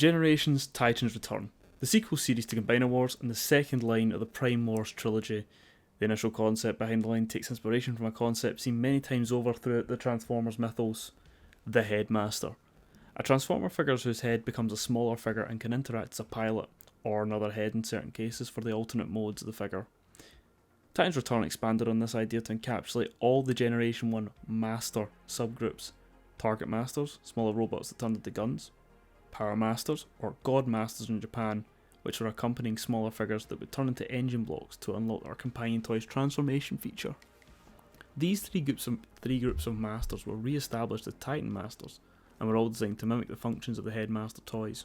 Generations Titans Return, the sequel series to Combiner Wars and the second line of the Prime Wars trilogy. The initial concept behind the line takes inspiration from a concept seen many times over throughout the Transformers mythos, the Headmaster. A Transformer figure whose head becomes a smaller figure and can interact as a pilot, or another head in certain cases for the alternate modes of the figure. Titans Return expanded on this idea to encapsulate all the Generation 1 Master subgroups: Target Masters, smaller robots that turned into guns; Power Masters, or God Masters in Japan, which were accompanying smaller figures that would turn into engine blocks to unlock our Companion Toys transformation feature. These three groups of Masters were re-established as Titan Masters, and were all designed to mimic the functions of the Headmaster toys.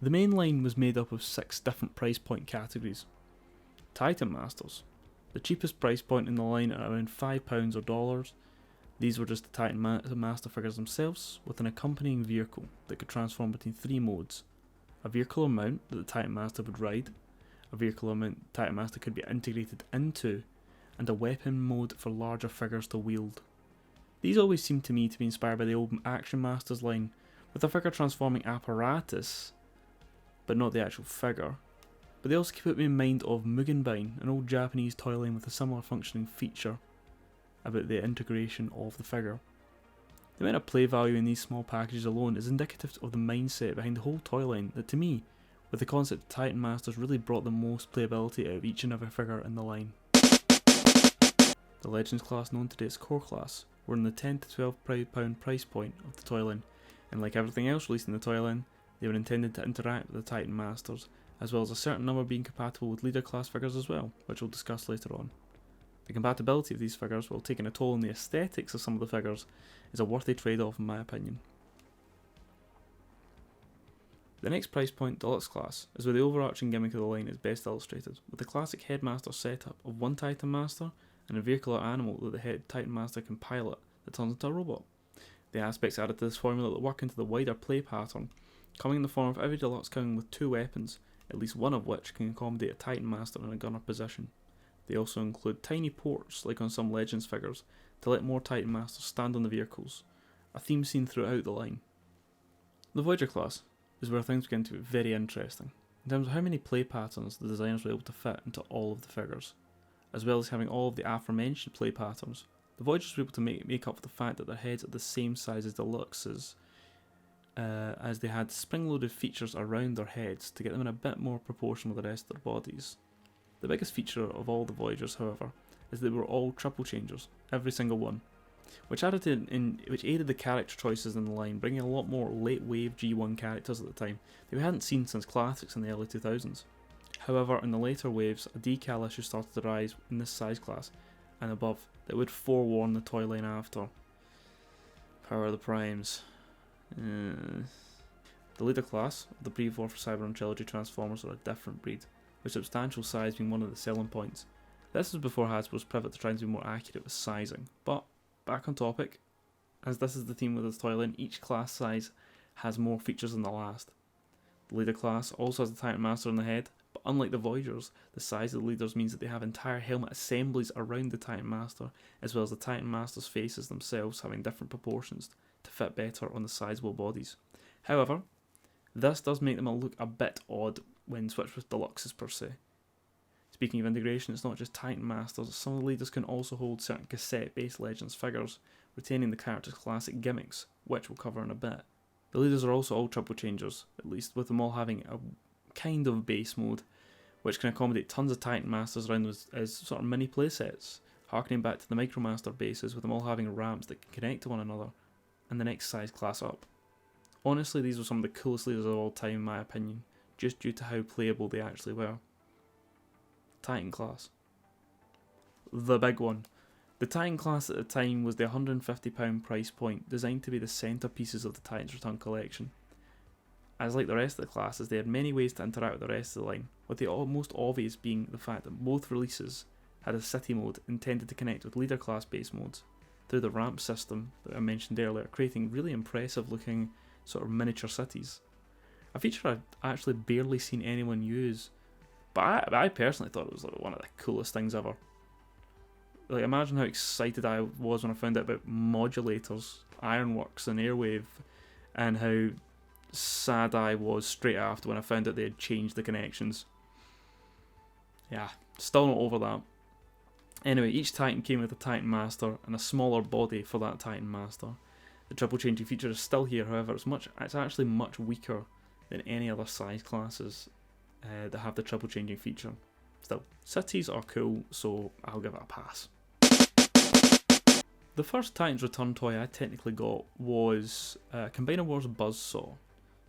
The main line was made up of 6 different price point categories. Titan Masters, the cheapest price point in the line at around £5 or dollars. These were just the Titan Master figures themselves, with an accompanying vehicle that could transform between 3 modes: a vehicle or mount that the Titan Master would ride, a vehicle or mount the Titan Master could be integrated into, and a weapon mode for larger figures to wield. These always seemed to me to be inspired by the old Action Masters line, with a figure transforming apparatus, but not the actual figure. But they also keep me in mind of Mugenbein, an old Japanese toy line with a similar functioning feature about the integration of the figure. The amount of play value in these small packages alone is indicative of the mindset behind the whole toy line that, to me, with the concept of Titan Masters, really brought the most playability out of each and every figure in the line. The Legends class, known today as Core class, were in the £10 to £12 price point of the toy line, and like everything else released in the toy line, they were intended to interact with the Titan Masters, as well as a certain number being compatible with Leader class figures as well, which we'll discuss later on. The compatibility of these figures, while taking a toll on the aesthetics of some of the figures, is a worthy trade-off in my opinion. The next price point, Deluxe class, is where the overarching gimmick of the line is best illustrated, with the classic Headmaster setup of one Titan Master and a vehicle or animal that the Titan Master can pilot that turns into a robot. The aspects added to this formula that work into the wider play pattern, coming in the form of every Deluxe coming with 2 weapons, at least one of which can accommodate a Titan Master in a gunner position. They also include tiny ports, like on some Legends figures, to let more Titan Masters stand on the vehicles, a theme seen throughout the line. The Voyager class is where things begin to be very interesting, in terms of how many play patterns the designers were able to fit into all of the figures. As well as having all of the aforementioned play patterns, the Voyagers were able to make up for the fact that their heads are the same size as Deluxe's, as they had spring-loaded features around their heads to get them in a bit more proportion with the rest of their bodies. The biggest feature of all the Voyagers, however, is that they were all triple changers, every single one, which aided the character choices in the line, bringing a lot more late wave G1 characters at the time that we hadn't seen since classics in the early 2000s. However, in the later waves, a decal issue started to rise in this size class and above that would forewarn the toy line after. Power of the Primes. The Leader class of the pre-War for Cybertron trilogy Transformers are a different breed, with substantial size being one of the selling points. This was before Hasbro's pivot to trying to be more accurate with sizing, but back on topic, as this is the theme with this toy line, each class size has more features than the last. The Leader class also has the Titan Master on the head, but unlike the Voyagers, the size of the Leaders means that they have entire helmet assemblies around the Titan Master, as well as the Titan Master's faces themselves having different proportions to fit better on the sizable bodies. However, this does make them look a bit odd when switched with Deluxes per se. Speaking of integration, it's not just Titan Masters, some of the Leaders can also hold certain cassette-based Legends figures, retaining the character's classic gimmicks, which we'll cover in a bit. The Leaders are also all triple changers, at least, with them all having a kind of base mode, which can accommodate tons of Titan Masters around as sort of mini playsets, harkening back to the Micromaster bases, with them all having ramps that can connect to one another, and the next size class up. Honestly, these were some of the coolest Leaders of all time in my opinion, just due to how playable they actually were. Titan class. The big one. The Titan class at the time was the £150 price point, designed to be the centerpieces of the Titans Return collection. As like the rest of the classes, they had many ways to interact with the rest of the line, with the most obvious being the fact that both releases had a city mode intended to connect with Leader class base modes through the ramp system that I mentioned earlier, creating really impressive looking sort of miniature cities. A feature I've actually barely seen anyone use, but I personally thought it was like one of the coolest things ever. Like, imagine how excited I was when I found out about modulators, ironworks and airwave, and how sad I was straight after when I found out they had changed the connections. Yeah, still not over that. Anyway, each Titan came with a Titan Master and a smaller body for that Titan Master. The triple changing feature is still here, however, it's actually much weaker than any other size classes that have the triple changing feature. Still, cities are cool, so I'll give it a pass. The first Titans Return toy I technically got was Combiner Wars Buzzsaw.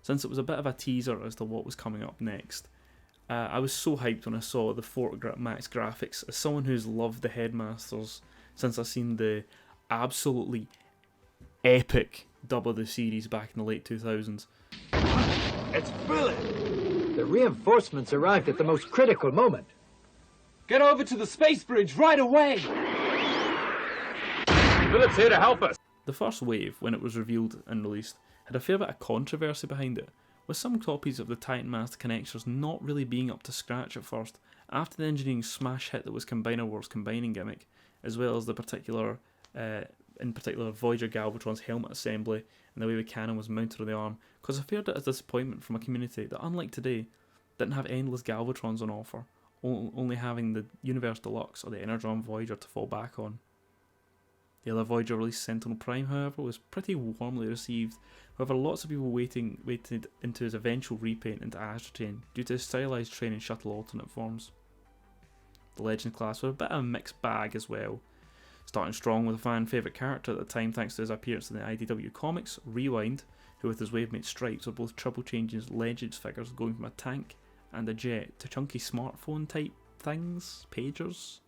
Since it was a bit of a teaser as to what was coming up next, I was so hyped when I saw the 4 max graphics. As someone who's loved the Headmasters since I seen the absolutely epic dub of the series back in the late 2000s. It's brilliant! The reinforcements arrived at the most critical moment. Get over to the space bridge right away! Philip's here to help us! The first wave, when it was revealed and released, had a fair bit of controversy behind it, with some copies of the Titan Master connectors not really being up to scratch at first, after the engineering smash hit that was Combiner Wars' combining gimmick, as well as the in particular Voyager Galvatron's helmet assembly and the way the cannon was mounted on the arm, caused a fair bit of disappointment from a community that, unlike today, didn't have endless Galvatrons on offer, only having the Universe Deluxe or the Energon Voyager to fall back on. The other Voyager release, Sentinel Prime, however, was pretty warmly received. However, lots of people waited into his eventual repaint into Astrotrain due to his stylised train and shuttle alternate forms. The Legend class were a bit of a mixed bag as well, starting strong with a fan favourite character at the time thanks to his appearance in the IDW comics, Rewind, who with his wavemate Stripes were both triple changes Legends figures going from a tank and a jet to chunky smartphone type things, pagers.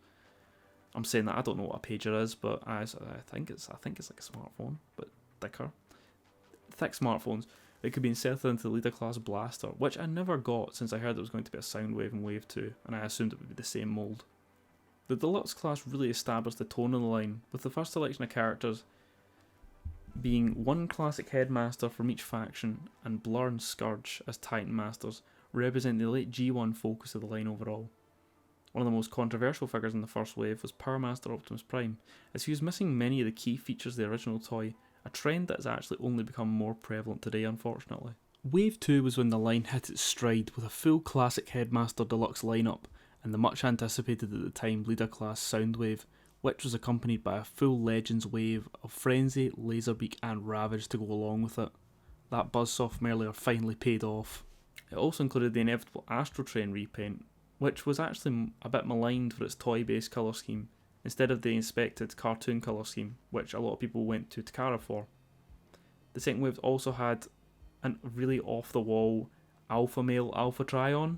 I'm saying that I don't know what a pager is, but I think it's like a smartphone, but thicker. Thick smartphones that could be inserted into the leader class blaster, which I never got since I heard there was going to be a Soundwave in Wave 2, and I assumed it would be the same mould. The Deluxe class really established the tone of the line, with the first selection of characters being one classic Headmaster from each faction, and Blur and Scourge as Titan Masters, representing the late G1 focus of the line overall. One of the most controversial figures in the first wave was Power Master Optimus Prime, as he was missing many of the key features of the original toy, a trend that has actually only become more prevalent today, unfortunately. Wave 2 was when the line hit its stride with a full classic Headmaster Deluxe lineup, and the much anticipated at the time leader class Soundwave, which was accompanied by a full Legends wave of Frenzy, Laserbeak and Ravage to go along with it. That Buzzsaw from earlier finally paid off. It also included the inevitable Astrotrain repaint, which was actually a bit maligned for its toy-based colour scheme, instead of the inspected cartoon colour scheme, which a lot of people went to Takara for. The second wave also had a really off-the-wall alpha male Alpha Trion.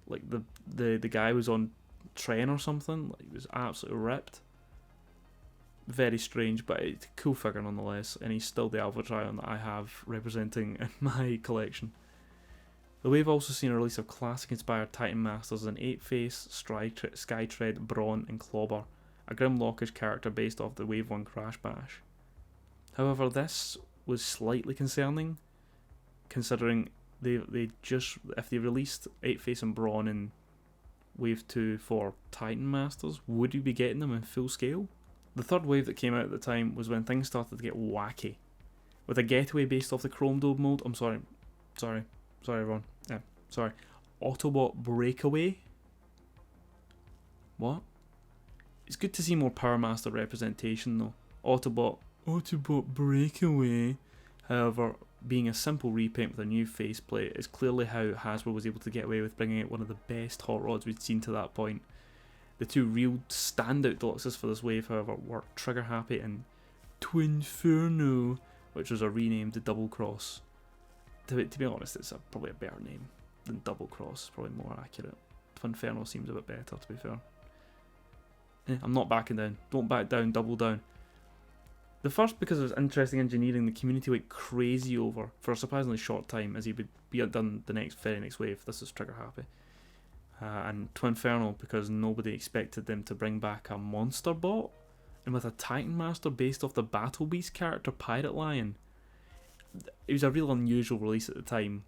Like the guy was on Tren or something, like he was absolutely ripped. Very strange, but it's a cool figure nonetheless, and he's still the Alpha Trion that I have representing in my collection. The wave also seen a release of classic-inspired Titan Masters in 8-Face, Skytread, Brawn and Clobber, a Grimlockish character based off the Wave 1 Crash Bash. However, this was slightly concerning, considering if they released 8-Face and Brawn in Wave 2 for Titan Masters, would you be getting them in full scale? The third wave that came out at the time was when things started to get wacky, with a getaway based off the Chrome Dome mold. Sorry everyone. Autobot Breakaway? What? It's good to see more Power Master representation though. Autobot Breakaway, however, being a simple repaint with a new faceplate is clearly how Hasbro was able to get away with bringing out one of the best hot rods we'd seen to that point. The two real standout deluxes for this wave, however, were Trigger Happy and Twinferno, which was a renamed Double Cross. To be honest, it's probably a better name than Double Cross, probably more accurate. Twinferno seems a bit better, to be fair. I'm not backing down. Don't back down, double down. The first, because of its interesting engineering, the community went crazy over for a surprisingly short time, as he would be done the very next wave. This is Trigger Happy. And Twinferno, because nobody expected them to bring back a monster bot, and with a Titan Master based off the Battle Beast character Pirate Lion. It was a real unusual release at the time.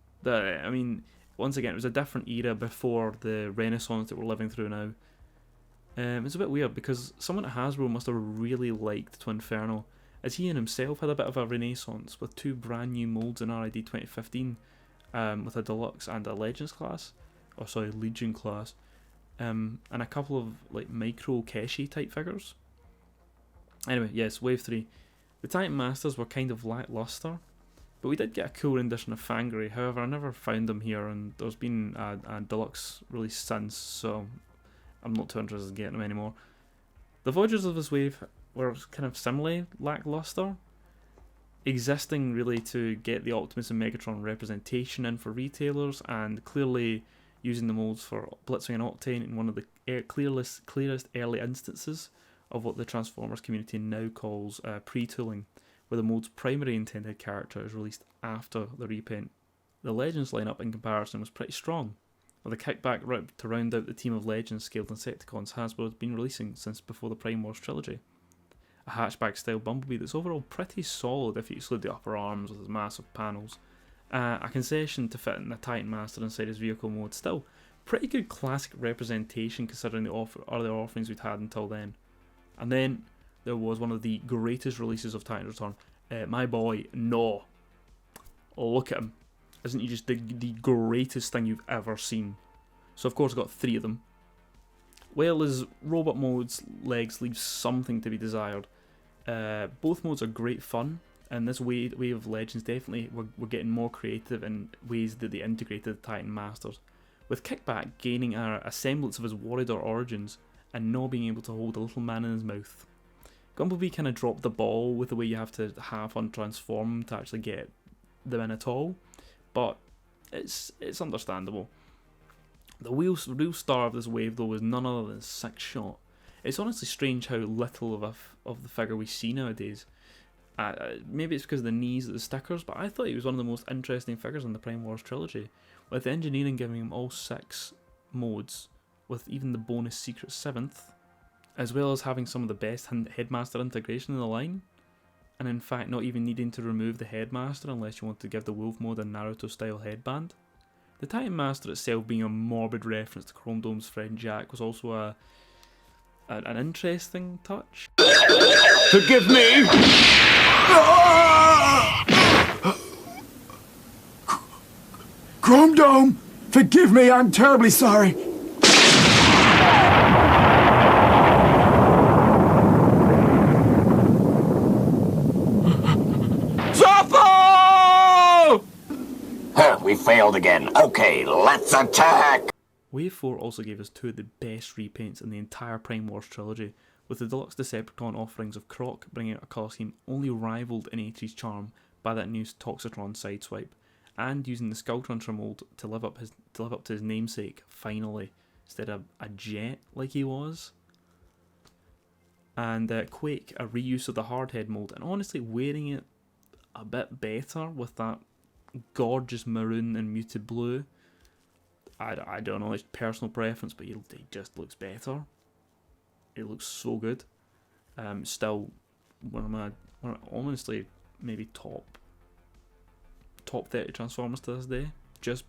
Once again, it was a different era before the renaissance that we're living through now. It's a bit weird because someone at Hasbro must have really liked Twinferno as he and himself had a bit of a renaissance with 2 brand new molds in RID 2015, with a Deluxe and a Legends class, Legion class, and a couple of like micro Keshi type figures. Anyway, yes, Wave 3. The Titan Masters were kind of lackluster, but we did get a cool rendition of Fangry. However, I never found them here, and there's been a Deluxe release since, so I'm not too interested in getting them anymore. The Voyagers of this wave were kind of similarly lackluster, existing really to get the Optimus and Megatron representation in for retailers, and clearly using the molds for Blitzwing and Octane in one of the clearest early instances of what the Transformers community now calls pre-tooling, where the mold's primary intended character is released after the repaint. The Legends lineup in comparison was pretty strong, with a kickback to round out the team of Legends scaled Insecticons Hasbro has been releasing since before the Prime Wars trilogy. A hatchback style Bumblebee that's overall pretty solid if you exclude the upper arms with its massive panels. A concession to fit in the Titan Master inside his vehicle mode, still pretty good classic representation considering the other offerings we'd had until then. And then there was one of the greatest releases of Titan Return, my boy No. Look at him. Isn't he just the greatest thing you've ever seen? So of course I got 3 of them. While his robot mode's legs leave something to be desired, both modes are great fun, and this wave of Legends definitely we're getting more creative in ways that they integrated the Titan Masters, with Kickback gaining a semblance of his Warrior origins and not being able to hold a little man in his mouth. Bumblebee kind of dropped the ball with the way you have to half untransform to actually get them in at all, but it's understandable. The real star of this wave though was none other than Six Shot. It's honestly strange how little of the figure we see nowadays. Maybe it's because of the knees of the stickers, but I thought he was one of the most interesting figures in the Prime Wars trilogy, with the engineering giving him all 6 modes, with even the bonus secret 7th, as well as having some of the best Headmaster integration in the line, and in fact not even needing to remove the Headmaster unless you want to give the Wolf mode a Naruto style headband. The Titan Master itself being a morbid reference to Chrome Dome's friend Jack was also an interesting touch. Forgive me! Chrome Dome! Forgive me, I'm terribly sorry! We failed again. Okay, let's attack! Wave 4 also gave us 2 of the best repaints in the entire Prime Wars trilogy, with the Deluxe Decepticon offerings of Croc bringing out a colour scheme only rivaled in 80's charm by that new Toxitron sideswipe, and using the Skullcruncher mold to live up to his namesake, finally, instead of a jet like he was. And Quake, a reuse of the Hardhead mold, and honestly wearing it a bit better with that gorgeous maroon and muted blue. I don't know, it's personal preference, but it just looks better. It looks so good. Still honestly maybe top 30 Transformers to this day. Just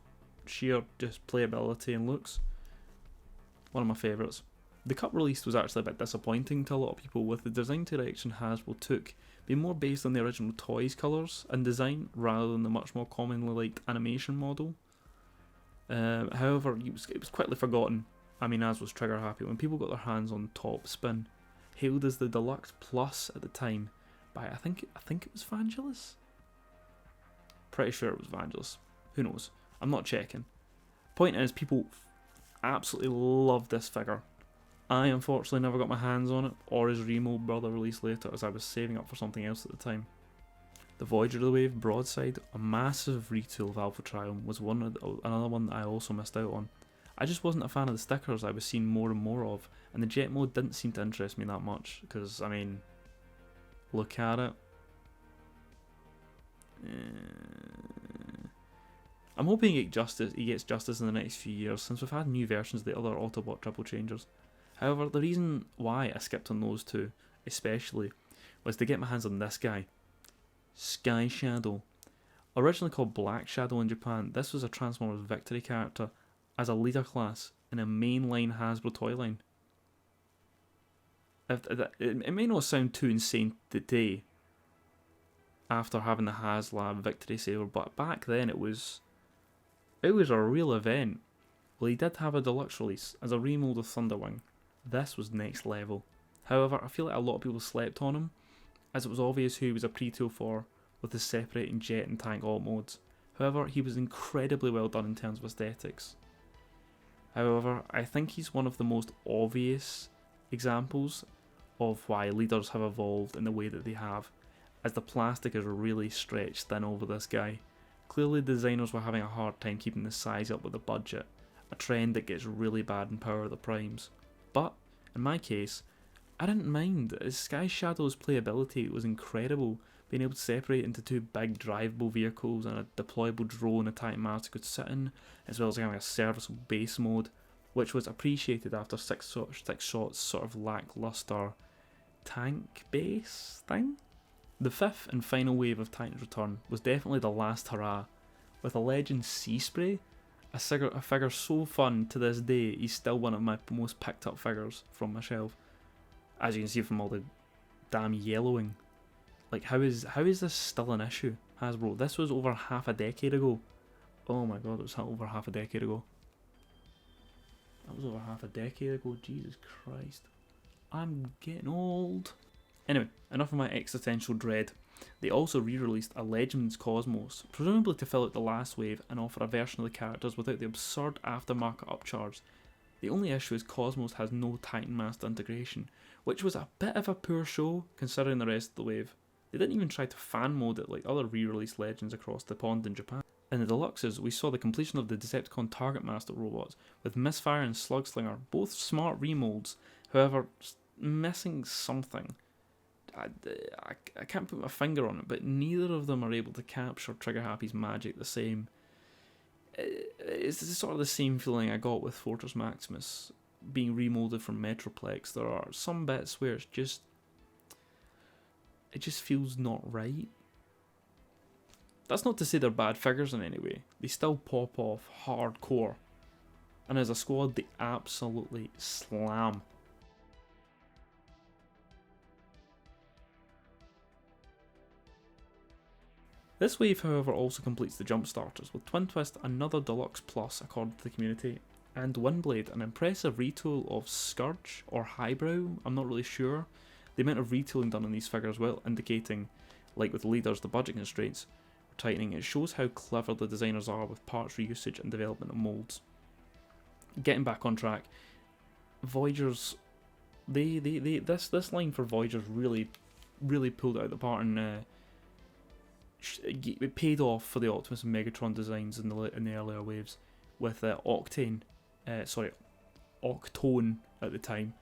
sheer playability and looks. One of my favourites. The cup release was actually a bit disappointing to a lot of people, with the design direction Hasbro took being more based on the original toys colours and design rather than the much more commonly liked animation model. However, it was quickly forgotten, as was Trigger Happy, when people got their hands on Top Spin, hailed as the Deluxe Plus at the time by I think it was Vangelis? Pretty sure it was Vangelis. Who knows? I'm not checking. Point is, people absolutely loved this figure. I unfortunately never got my hands on it, or his remold brother released later, as I was saving up for something else at the time. The Voyager of the Wave Broadside, a massive retool of Alpha Triumph, was another one that I also missed out on. I just wasn't a fan of the stickers I was seeing more and more of, and the jet mode didn't seem to interest me that much, because, look at it. I'm hoping he gets justice in the next few years, since we've had new versions of the other Autobot Triple Changers. However, the reason why I skipped on those 2, especially, was to get my hands on this guy, Sky Shadow. Originally called Black Shadow in Japan, this was a Transformers Victory character as a leader class in a mainline Hasbro toy line. It may not sound too insane today, after having the HasLab Victory Saber, but back then it was a real event. Well, he did have a deluxe release as a remold of Thunderwing. This was next level. However, I feel like a lot of people slept on him, as it was obvious who he was a pre-tool for, with his separating jet and tank alt modes. However, he was incredibly well done in terms of aesthetics. However, I think he's one of the most obvious examples of why leaders have evolved in the way that they have, as the plastic is really stretched thin over this guy. Clearly designers were having a hard time keeping the size up with the budget, a trend that gets really bad in Power of the Primes. But, in my case, I didn't mind, as Sky Shadow's playability was incredible, being able to separate into two big drivable vehicles and a deployable drone a Titan Master could sit in, as well as having a serviceable base mode, which was appreciated after six shots sort of lackluster tank base thing. The fifth and final wave of Titan's return was definitely the last hurrah, with a Legend Sea Spray, a figure so fun to this day. He's still one of my most picked up figures from my shelf, as you can see from all the damn yellowing. Like, how is this still an issue, Hasbro? This was over half a decade ago. Oh my god, it was over half a decade ago. That was over half a decade ago, Jesus Christ. I'm getting old. Anyway, enough of my existential dread. They also re-released a Legends Cosmos, presumably to fill out the last wave and offer a version of the characters without the absurd aftermarket upcharge. The only issue is Cosmos has no Titan Master integration, which was a bit of a poor show considering the rest of the wave. They didn't even try to fan mode it like other re-released Legends across the pond in Japan. In the deluxes, we saw the completion of the Decepticon Target Master robots, with Misfire and Slugslinger, both smart remolds, however missing something. I can't put my finger on it, but neither of them are able to capture Trigger Happy's magic the same. It's sort of the same feeling I got with Fortress Maximus being remolded from Metroplex. There are some bits where it just feels not right. That's not to say they're bad figures in any way. They still pop off hardcore, and as a squad they absolutely slam. This wave, however, also completes the jump starters, with Twin Twist another Deluxe Plus according to the community, and Windblade an impressive retool of Scourge or Highbrow. I'm not really sure. The amount of retooling done on these figures, well, indicating, like with leaders, the budget constraints are tightening. It shows how clever the designers are with parts reusage and development of molds. Getting back on track, Voyagers, this line for Voyagers really pulled it out of the park, and it paid off for the Optimus and Megatron designs in the earlier waves, with Octane at the time,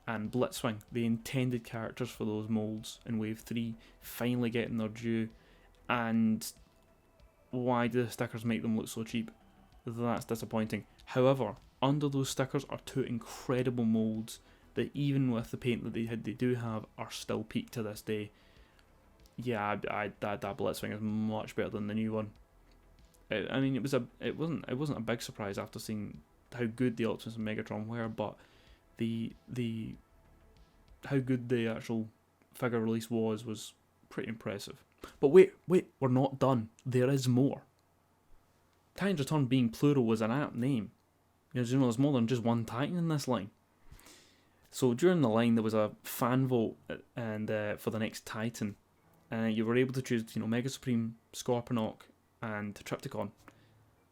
and Blitzwing, the intended characters for those molds in Wave 3, finally getting their due. And why do the stickers make them look so cheap? That's disappointing. However, under those stickers are two incredible molds that, even with the paint that they do have, are still peak to this day. Yeah, that Blitzwing is much better than the new one. I mean, it wasn't a big surprise after seeing how good the Optimus and Megatron were, but how good the actual figure release was pretty impressive. But wait, we're not done. There is more. Titan's Return being plural was an apt name. There's more than just one Titan in this line. So during the line there was a fan vote and for the next Titan. You were able to choose, Mega Supreme, Scorponok, and Triptychon.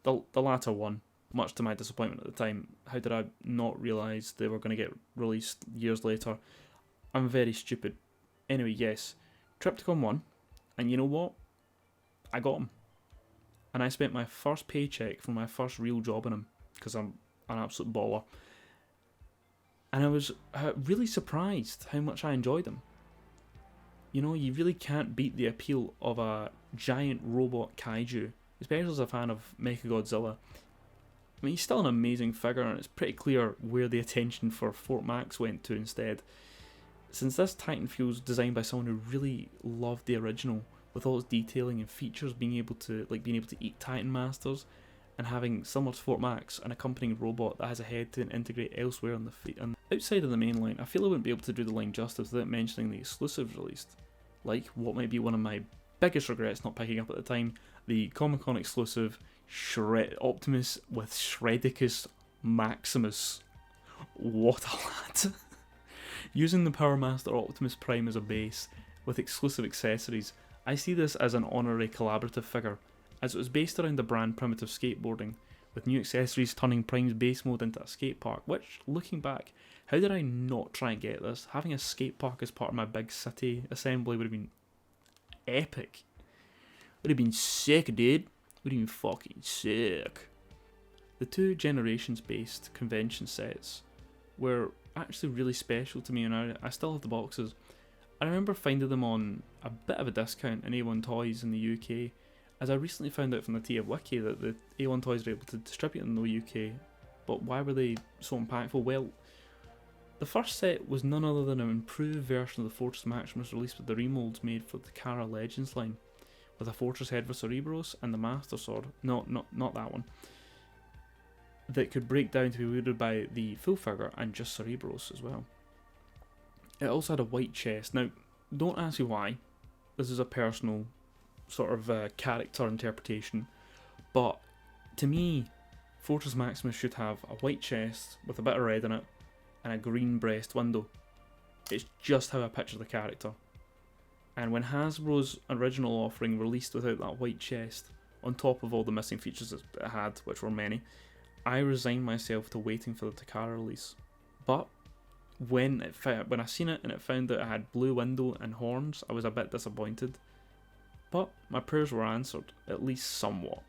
The latter one, much to my disappointment at the time. How did I not realise they were going to get released years later? I'm very stupid. Anyway, yes, Triptychon won, and you know what? I got him. And I spent my first paycheck for my first real job on him, because I'm an absolute baller. And I was really surprised how much I enjoyed him. You really can't beat the appeal of a giant robot kaiju, especially as a fan of Mechagodzilla. I mean, he's still an amazing figure, and it's pretty clear where the attention for Fort Max went to instead. Since this Titan feels designed by someone who really loved the original, with all its detailing and features, being able to eat Titan Masters, and having similar to Fort Max, an accompanying robot that has a head to integrate elsewhere on the feet. And outside of the main line, I feel I wouldn't be able to do the line justice without mentioning the exclusives released. Like what might be one of my biggest regrets not picking up at the time, the Comic-Con exclusive Optimus with Shredicus Maximus. What a lad. Using the Power Master Optimus Prime as a base, with exclusive accessories, I see this as an honorary collaborative figure, as it was based around the brand Primitive Skateboarding, with new accessories turning Prime's base mode into a skate park, which, looking back, how did I not try and get this? Having a skate park as part of my big city assembly would have been epic. Would have been sick, dude. Would have been fucking sick. The 2 generations-based convention sets were actually really special to me, and I still have the boxes. I remember finding them on a bit of a discount in A1 Toys in the UK, as I recently found out from the TF Wiki that the A1 Toys were able to distribute in the UK. But why were they so impactful? Well, the first set was none other than an improved version of the Fortress Maximus released with the remolds made for the Kara Legends line, with a Fortress head for Cerebros and the Master Sword, not that one, that could break down to be wielded by the full figure and just Cerebros as well. It also had a white chest. Now, don't ask me why. This is a personal sort of character interpretation, but to me, Fortress Maximus should have a white chest with a bit of red in it and a green breast window. It's just how I picture the character. And when Hasbro's original offering released without that white chest, on top of all the missing features it had, which were many, I resigned myself to waiting for the Takara release. But when I seen it and it found that it had blue window and horns, I was a bit disappointed. But my prayers were answered, at least somewhat.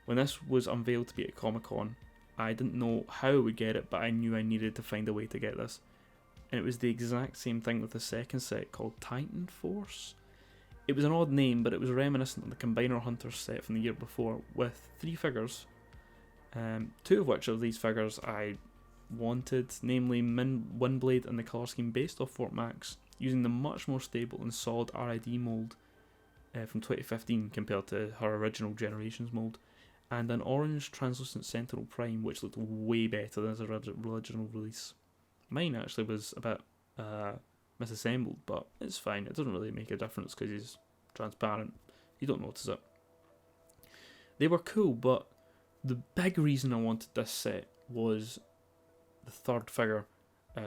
When this was unveiled to be at Comic-Con, I didn't know how I would get it, but I knew I needed to find a way to get this. And it was the exact same thing with the second set called Titan Force. It was an odd name, but it was reminiscent of the Combiner Hunters set from the year before, with 3 figures. 2 of which of these figures I wanted, namely Windblade and the colour scheme based off Fort Max, using the much more stable and solid RID mould from 2015 compared to her original Generations mould, and an orange translucent Sentinel Prime which looked way better than his original release. Mine actually was a bit misassembled, but it's fine, it doesn't really make a difference because he's transparent, you don't notice it. They were cool, but the big reason I wanted this set was the third figure,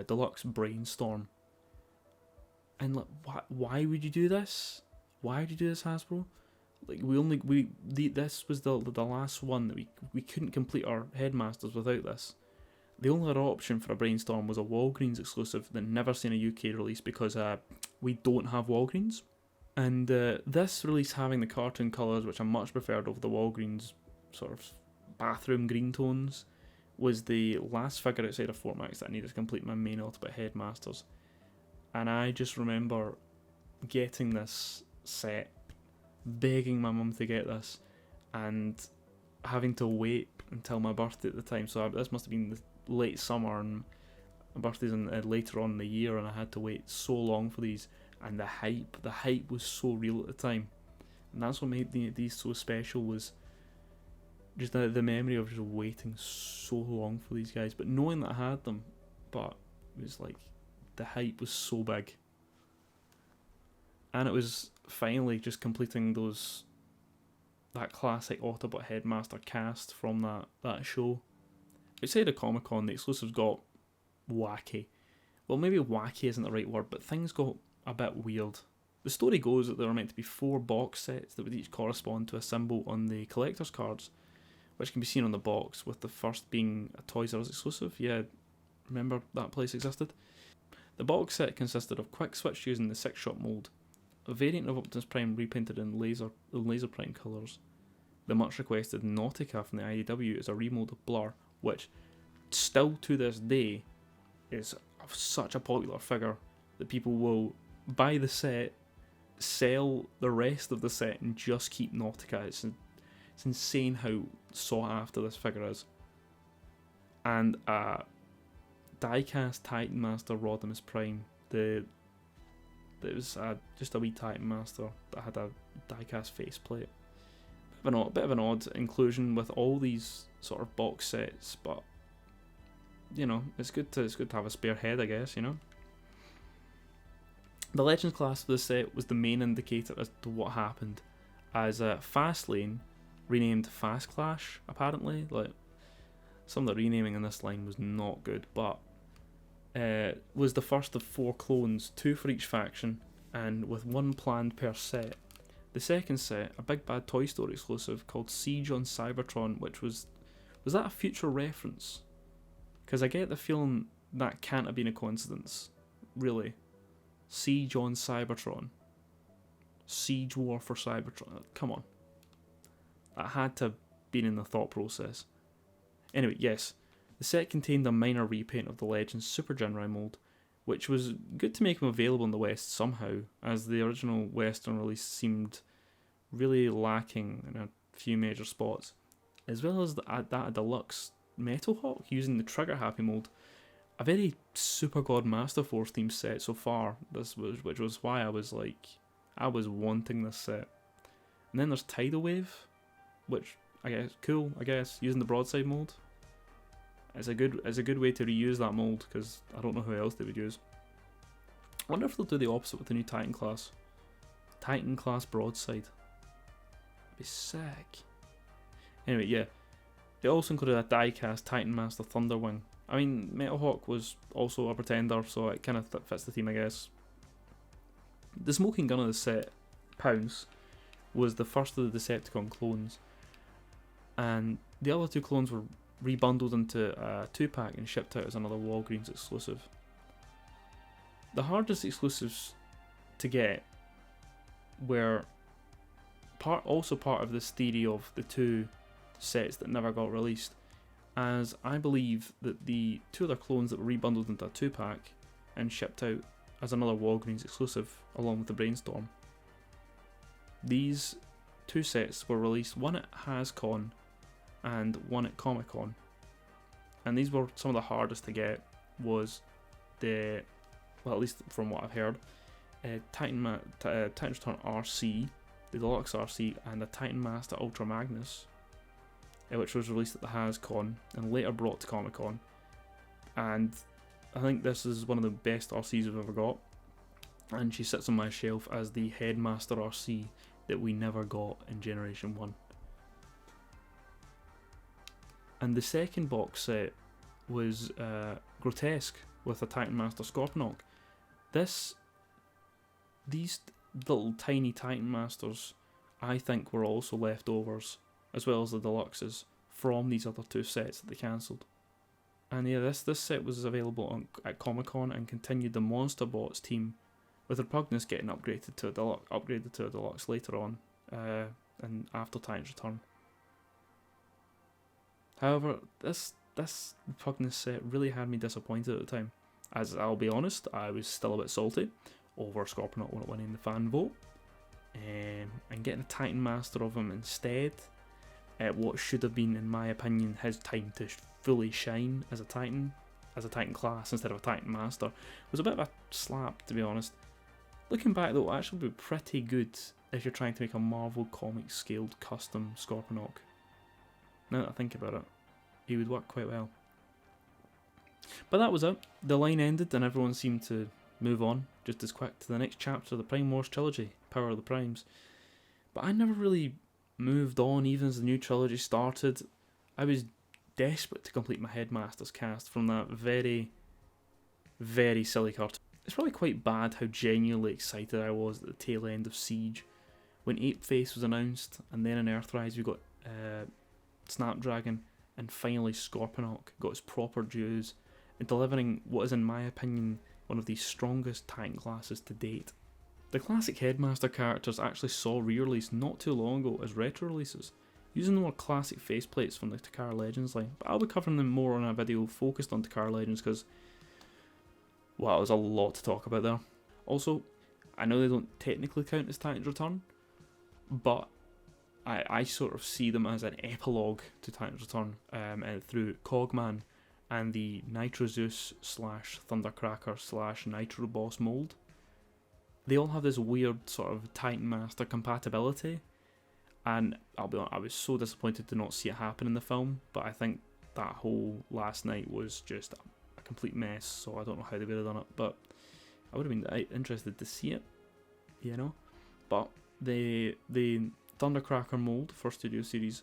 Deluxe Brainstorm. And like, why would you do this? Why would you do this, Hasbro? Like, this was the last one that we couldn't complete our Headmasters without this. The only other option for a Brainstorm was a Walgreens exclusive that never seen a UK release because we don't have Walgreens. And this release having the cartoon colours, which I much preferred over the Walgreens sort of bathroom green tones, was the last figure outside of Fort Max that I needed to complete my main Ultimate Headmasters. And I just remember getting this set, begging my mum to get this, and having to wait until my birthday at the time. So this must have been the late summer, and my birthday's later on in the year, and I had to wait so long for these. And the hype was so real at the time, and that's what made these so special, was just the memory of just waiting so long for these guys, but knowing that I had them. But it was like, the hype was so big, and it was finally just completing that classic Autobot Headmaster cast from that show. Outside of Comic-Con, the exclusives got wacky. Well, maybe wacky isn't the right word, but things got a bit weird. The story goes that there were meant to be 4 box sets that would each correspond to a symbol on the collector's cards, which can be seen on the box, with the first being a Toys R Us exclusive. Yeah, remember that place existed? The box set consisted of Quick Switch using the 6-shot mould, a variant of Optimus Prime repainted in laser Prime colours, the much requested Nautica from the IDW as a remold of Blur, which still to this day is such a popular figure that people will buy the set, sell the rest of the set, and just keep Nautica. It's insane how sought after this figure is. And diecast Titan Master Rodimus Prime. It was just a wee Titan Master that had a diecast faceplate. Bit of an odd inclusion with all these sort of box sets, but you know, it's good to have a spare head, I guess, you know. The Legends class of the set was the main indicator as to what happened, as Fastlane, renamed Fast Clash, apparently. Like, some of the renaming in this line was not good, but was the first of 4 clones, 2 for each faction, and with 1 planned per set. The second set, a Big Bad Toy Store exclusive called Siege on Cybertron, which was that a future reference? Because I get the feeling that can't have been a coincidence, really. Siege on Cybertron. Siege War for Cybertron. Come on. That had to have been in the thought process. Anyway, yes, the set contained a minor repaint of the Legends Super Genrai mold, which was good to make them available in the West somehow, as the original Western release seemed really lacking in a few major spots, as well as that deluxe Metal Hawk using the Trigger Happy mold. A very Super God Master Force themed set so far, which was why I was wanting this set. And then there's Tidal Wave, which I guess cool. I guess using the broadside mold. It's a good way to reuse that mold, because I don't know who else they would use. I wonder if they'll do the opposite with the new Titan class. Titan class broadside. That'd be sick. Anyway, yeah. They also included a die-cast Titan Master Thunderwing. I mean, Metal Hawk was also a pretender, so it kind of fits the theme, I guess. The smoking gun of the set, Pounce, was the first of the Decepticon clones, and the other 2 clones were rebundled into a 2-pack and shipped out as another Walgreens exclusive. The hardest exclusives to get were also part of this theory of the 2 sets that never got released, as I believe that the 2 other clones that were rebundled into a 2-pack and shipped out as another Walgreens exclusive along with the Brainstorm. These 2 sets were released, one at HasCon and one at Comic Con, and these were some of the hardest to get. Was the, well, at least from what I've heard, Titan Return RC, the Deluxe RC, and the Titan Master Ultra Magnus, which was released at the HasCon and later brought to Comic Con. And I think this is one of the best RCs we've ever got, and she sits on my shelf as the Headmaster RC that we never got in Generation 1. And the second box set was Grotesque with a Titan Master Scorponok. These little tiny Titan Masters, I think, were also leftovers, as well as the deluxes, from these other 2 sets that they cancelled. And yeah, this set was available at Comic Con and continued the Monster Bots team, with Repugnus getting upgraded to a deluxe later on, and after Titan's Return. However, this Repugnus set really had me disappointed at the time, as I'll be honest, I was still a bit salty over Scorponok winning the fan vote, and getting a Titan Master of him instead, at what should have been, in my opinion, his time to fully shine as a Titan class instead of a Titan Master, was a bit of a slap, to be honest. Looking back though, it actually would be pretty good if you're trying to make a Marvel Comics scaled custom Scorponok. Now that I think about it, he would work quite well. But that was it. The line ended and everyone seemed to move on just as quick to the next chapter of the Prime Wars trilogy, Power of the Primes. But I never really moved on even as the new trilogy started. I was desperate to complete my Headmaster's cast from that very, very silly cartoon. It's probably quite bad how genuinely excited I was at the tail end of Siege, when Apeface was announced, and then in Earthrise we got Snapdragon, and finally Scorponok got its proper dues, in delivering what is, in my opinion, one of the strongest Titan classes to date. The classic Headmaster characters actually saw re-release not too long ago as retro releases, using the more classic faceplates from the Takara Legends line, but I'll be covering them more on a video focused on Takara Legends because, wow, there's a lot to talk about there. Also, I know they don't technically count as Titan's Return, but I sort of see them as an epilogue to Titan's Return through Cogman and the Nitro Zeus / Thundercracker / Nitro Boss mold. They all have this weird sort of Titan Master compatibility, and I'll be honest, I was so disappointed to not see it happen in the film, but I think that whole last night was just a complete mess, so I don't know how they would have done it, but I would have been interested to see it, you know. But the Thundercracker mold for Studio Series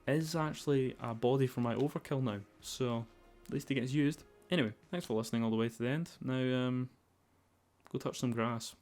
is actually a body for my Overkill now, so at least it gets used. Anyway, thanks for listening all the way to the end. Now, go touch some grass.